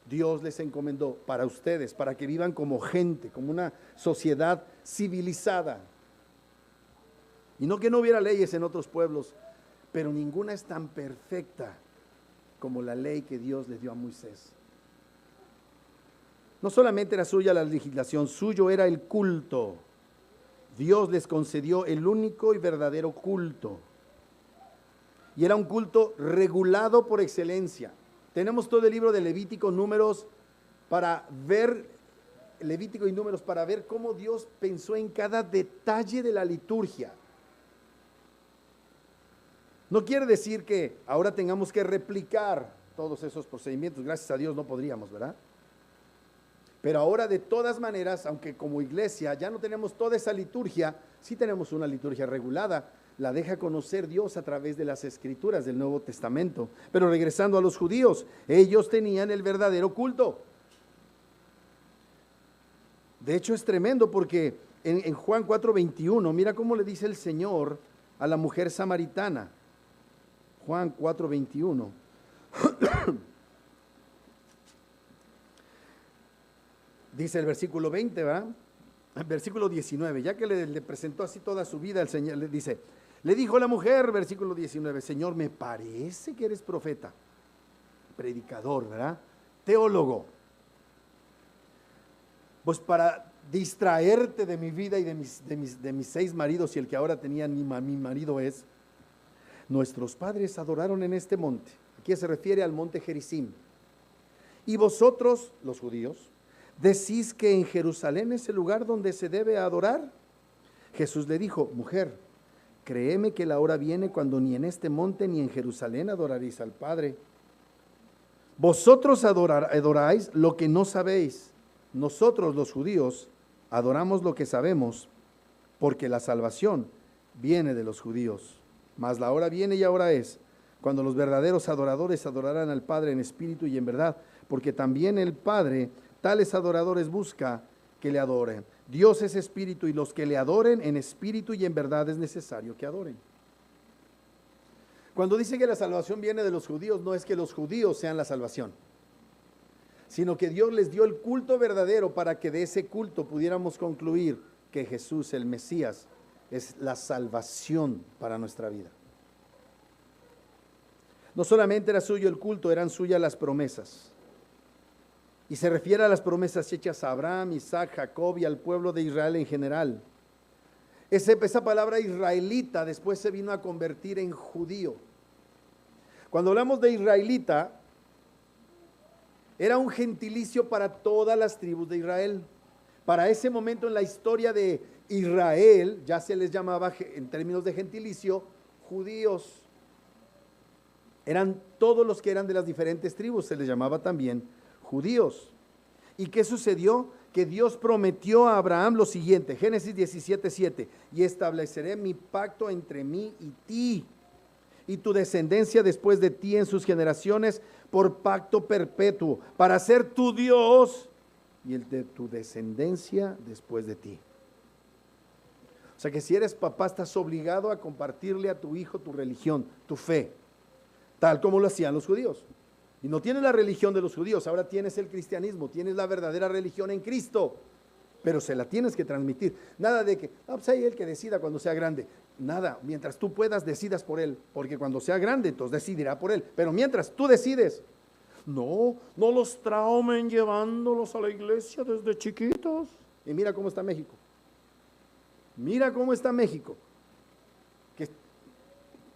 Dios les encomendó para ustedes, para que vivan como gente, como una sociedad civilizada. Y no que no hubiera leyes en otros pueblos, pero ninguna es tan perfecta como la ley que Dios les dio a Moisés. No solamente era suya la legislación, suyo era el culto. Dios les concedió el único y verdadero culto. Y era un culto regulado por excelencia. Tenemos todo el libro de Levítico, Números, para ver, Levítico y Números, para ver cómo Dios pensó en cada detalle de la liturgia. No quiere decir que ahora tengamos que replicar todos esos procedimientos. Gracias a Dios no podríamos, ¿verdad? Pero ahora de todas maneras, aunque como iglesia ya no tenemos toda esa liturgia, sí tenemos una liturgia regulada. La deja conocer Dios a través de las escrituras del Nuevo Testamento. Pero regresando a los judíos, ellos tenían el verdadero culto. De hecho es tremendo porque en Juan 4:21, mira cómo le dice el Señor a la mujer samaritana. Juan 4:21. Dice el versículo 20, ¿verdad? El versículo 19, ya que le presentó así toda su vida, el Señor le dice, le dijo la mujer, versículo 19, Señor, me parece que eres profeta, predicador, ¿verdad? Teólogo. Pues para distraerte de mi vida y de mis 6 maridos y el que ahora tenía mi marido es, nuestros padres adoraron en este monte. Aquí se refiere al monte Gerizim. Y vosotros, los judíos, decís que en Jerusalén es el lugar donde se debe adorar. Jesús le dijo, mujer, créeme que la hora viene cuando ni en este monte ni en Jerusalén adoraréis al Padre. Vosotros adoráis lo que no sabéis. Nosotros, los judíos, adoramos lo que sabemos, porque la salvación viene de los judíos. Mas la hora viene y ahora es, cuando los verdaderos adoradores adorarán al Padre en espíritu y en verdad, porque también el Padre tales adoradores busca que le adoren. Dios es espíritu y los que le adoren en espíritu y en verdad es necesario que adoren. Cuando dice que la salvación viene de los judíos, no es que los judíos sean la salvación, sino que Dios les dio el culto verdadero para que de ese culto pudiéramos concluir que Jesús, el Mesías, es la salvación para nuestra vida. No solamente era suyo el culto, eran suyas las promesas. Y se refiere a las promesas hechas a Abraham, Isaac, Jacob y al pueblo de Israel en general. Esa palabra israelita después se vino a convertir en judío. Cuando hablamos de israelita, era un gentilicio para todas las tribus de Israel. Para ese momento en la historia de Israel, ya se les llamaba en términos de gentilicio, judíos. Eran todos los que eran de las diferentes tribus, se les llamaba también judíos. ¿Y qué sucedió? Que Dios prometió a Abraham lo siguiente, Génesis 17:7, y estableceré mi pacto entre mí y ti, y tu descendencia después de ti en sus generaciones, por pacto perpetuo, para ser tu Dios, y el de tu descendencia después de ti. O sea que si eres papá, estás obligado a compartirle a tu hijo tu religión, tu fe, tal como lo hacían los judíos. Y no tienes la religión de los judíos, ahora tienes el cristianismo, tienes la verdadera religión en Cristo, pero se la tienes que transmitir. Nada de que, pues ahí el que decida cuando sea grande. Nada, mientras tú puedas, decidas por él, porque cuando sea grande, entonces decidirá por él. Pero mientras tú decides, no los traumen llevándolos a la iglesia desde chiquitos. Y mira cómo está México. Mira cómo está México. Que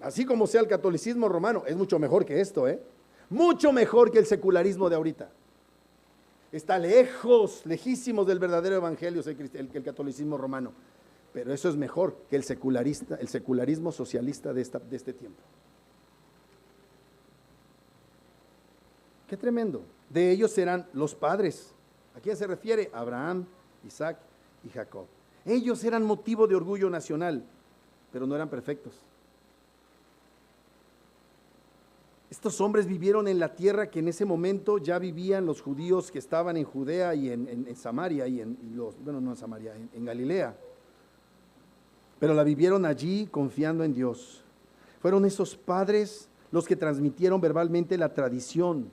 así como sea el catolicismo romano, es mucho mejor que esto, mucho mejor que el secularismo de ahorita. Está lejísimos del verdadero evangelio el catolicismo romano, pero eso es mejor que el secularismo socialista de este tiempo. Qué tremendo. De ellos serán los padres. ¿A quién se refiere? Abraham, Isaac y Jacob. Ellos eran motivo de orgullo nacional, pero no eran perfectos. Estos hombres vivieron en la tierra que en ese momento ya vivían los judíos que estaban en Judea y en Samaria, en Galilea. Pero la vivieron allí confiando en Dios. Fueron esos padres los que transmitieron verbalmente la tradición,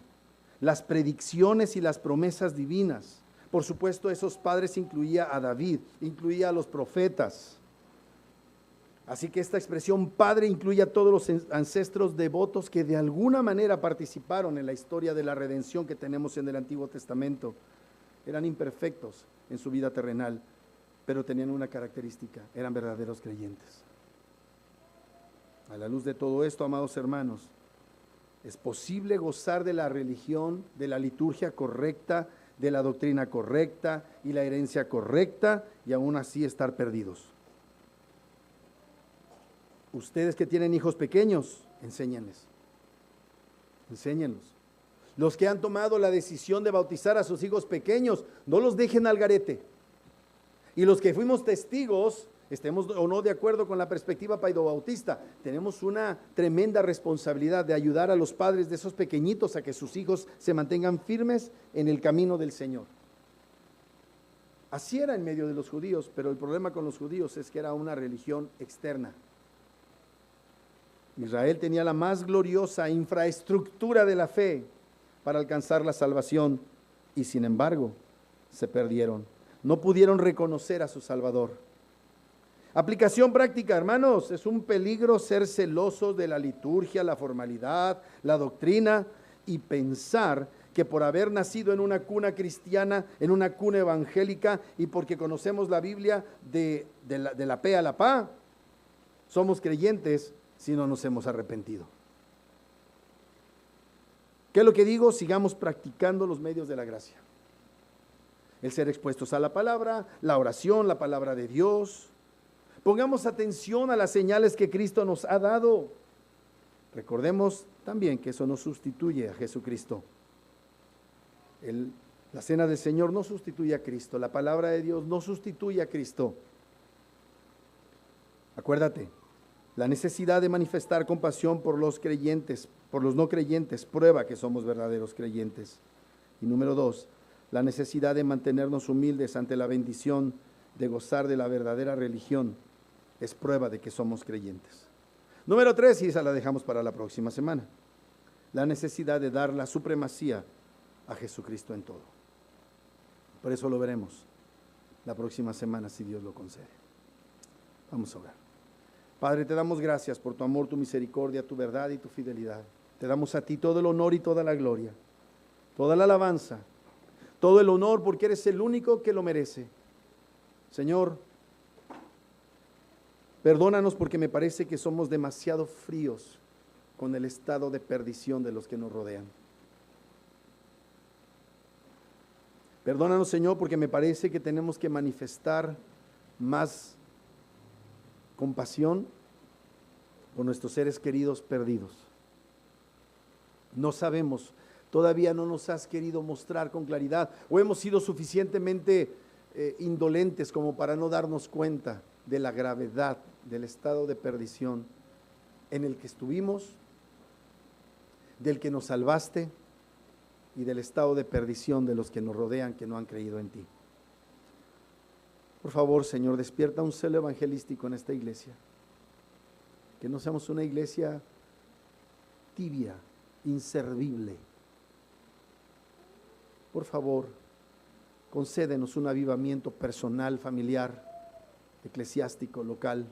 las predicciones y las promesas divinas. Por supuesto, esos padres incluía a David, incluía a los profetas. Así que esta expresión padre incluye a todos los ancestros devotos que de alguna manera participaron en la historia de la redención que tenemos en el Antiguo Testamento. Eran imperfectos en su vida terrenal, pero tenían una característica, eran verdaderos creyentes. A la luz de todo esto, amados hermanos, es posible gozar de la religión, de la liturgia correcta, de la doctrina correcta y la herencia correcta, y aún así estar perdidos. Ustedes que tienen hijos pequeños, enséñenlos. Los que han tomado la decisión de bautizar a sus hijos pequeños, no los dejen al garete. Y los que fuimos testigos, estemos o no de acuerdo con la perspectiva paidobautista, tenemos una tremenda responsabilidad de ayudar a los padres de esos pequeñitos a que sus hijos se mantengan firmes en el camino del Señor. Así era en medio de los judíos, pero el problema con los judíos es que era una religión externa. Israel tenía la más gloriosa infraestructura de la fe para alcanzar la salvación y sin embargo se perdieron. No pudieron reconocer a su Salvador. Aplicación práctica, hermanos, es un peligro ser celosos de la liturgia, la formalidad, la doctrina y pensar que por haber nacido en una cuna cristiana, en una cuna evangélica, y porque conocemos la Biblia de la pe a la pa, somos creyentes si no nos hemos arrepentido. ¿Qué es lo que digo? Sigamos practicando los medios de la gracia. El ser expuestos a la palabra, la oración, la palabra de Dios. Pongamos atención a las señales que Cristo nos ha dado. Recordemos también que eso no sustituye a Jesucristo. La cena del Señor no sustituye a Cristo. La palabra de Dios no sustituye a Cristo. Acuérdate, la necesidad de manifestar compasión por los creyentes, por los no creyentes, prueba que somos verdaderos creyentes. Y número 2, la necesidad de mantenernos humildes ante la bendición de gozar de la verdadera religión es prueba de que somos creyentes. Número 3, y esa la dejamos para la próxima semana, la necesidad de dar la supremacía a Jesucristo en todo. Por eso lo veremos la próxima semana, si Dios lo concede. Vamos a orar. Padre, te damos gracias por tu amor, tu misericordia, tu verdad y tu fidelidad. Te damos a ti todo el honor y toda la gloria, toda la alabanza, todo el honor, porque eres el único que lo merece. Señor, perdónanos porque me parece que somos demasiado fríos con el estado de perdición de los que nos rodean. Perdónanos, Señor, porque me parece que tenemos que manifestar más compasión por nuestros seres queridos perdidos. No sabemos, todavía no nos has querido mostrar con claridad, o hemos sido suficientemente indolentes como para no darnos cuenta de la gravedad del estado de perdición en el que estuvimos, del que nos salvaste y del estado de perdición de los que nos rodean, que no han creído en ti. Por favor, Señor, despierta un celo evangelístico en esta iglesia, que no seamos una iglesia tibia, inservible. Por favor, concédenos un avivamiento personal, familiar, eclesiástico, local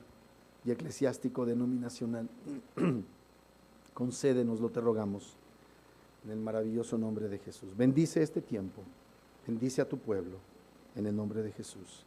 y eclesiástico denominacional. Concédenoslo, te rogamos, en el maravilloso nombre de Jesús. Bendice este tiempo, bendice a tu pueblo, en el nombre de Jesús.